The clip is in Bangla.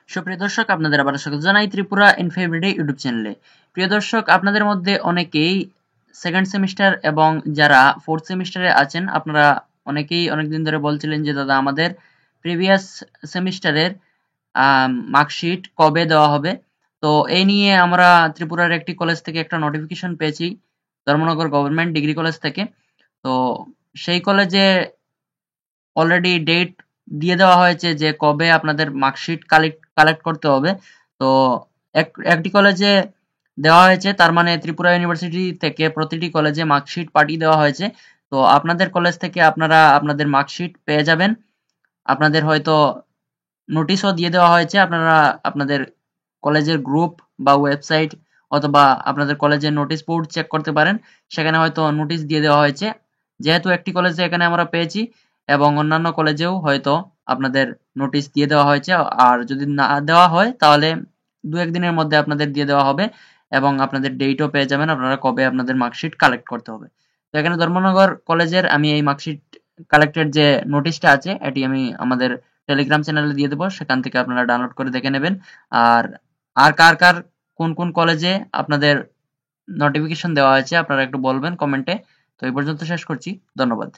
সুপ্রিয় দর্শক, আপনাদের আবার স্বাগত জানাই ত্রিপুরা ইনফো এভরিডে ইউটিউব চ্যানেলে। প্রিয় দর্শক, আপনাদের মধ্যে অনেকেই সেকেন্ড সেমিস্টার এবং যারা ফোর্থ সেমিস্টারে আছেন, আপনারা অনেকেই অনেকদিন ধরে বলছিলেন যে দাদা আমাদের প্রিভিয়াস সেমিস্টারের মার্কশিট কবে দেওয়া হবে। তো এই নিয়ে আমরা ত্রিপুরার একটি কলেজ থেকে একটা নোটিফিকেশন পেয়েছি, ধর্মনগর গভর্নমেন্ট ডিগ্রি কলেজ থেকে। তো সেই কলেজে অলরেডি ডেট দিয়ে দেওয়া হয়েছে যে কবে আপনাদের মার্কশিট কালেক্ট করতে হবে। তো একটি কলেজে দেওয়া হয়েছে, তার মানে ত্রিপুরা ইউনিভার্সিটি থেকে প্রতিটি কলেজে মার্কশিট পাঠিয়ে দেওয়া হয়েছে। তো আপনাদের কলেজ থেকে আপনারা আপনাদের মার্কশিট পেয়ে যাবেন। আপনাদের হয়তো নোটিশও দিয়ে দেওয়া হয়েছে, আপনারা আপনাদের কলেজের গ্রুপ বা ওয়েবসাইট অথবা আপনাদের কলেজের নোটিশ বোর্ড চেক করতে পারেন, সেখানে হয়তো নোটিশ দিয়ে দেওয়া হয়েছে। যেহেতু একটি কলেজে এখানে আমরা পেয়েছি এবং অন্যান্য কলেজেও হয়তো আপনাদের নোটিশ দিয়ে দেওয়া হয়েছে, আর যদি না দেওয়া হয় তাহলে 2-1 দিনের মধ্যে আপনাদের দিয়ে দেওয়া হবে এবং আপনাদের ডেটও পেয়ে যাবেন আপনারা কবে আপনাদের মার্কশিট কালেক্ট করতে হবে। তো এখানে ধর্মনগর কলেজের আমি এই মার্কশিট কালেক্টের যে নোটিশটা আছে এটি আমি আমাদের টেলিগ্রাম চ্যানেলে দিয়ে দেবো, সেখান থেকে আপনারা ডাউনলোড করে দেখে নেবেন। আর আর কার কার কোন কোন কলেজে আপনাদের নোটিফিকেশন দেওয়া হয়েছে আপনারা একটু বলবেন কমেন্টে। তো এই পর্যন্ত শেষ করছি, ধন্যবাদ।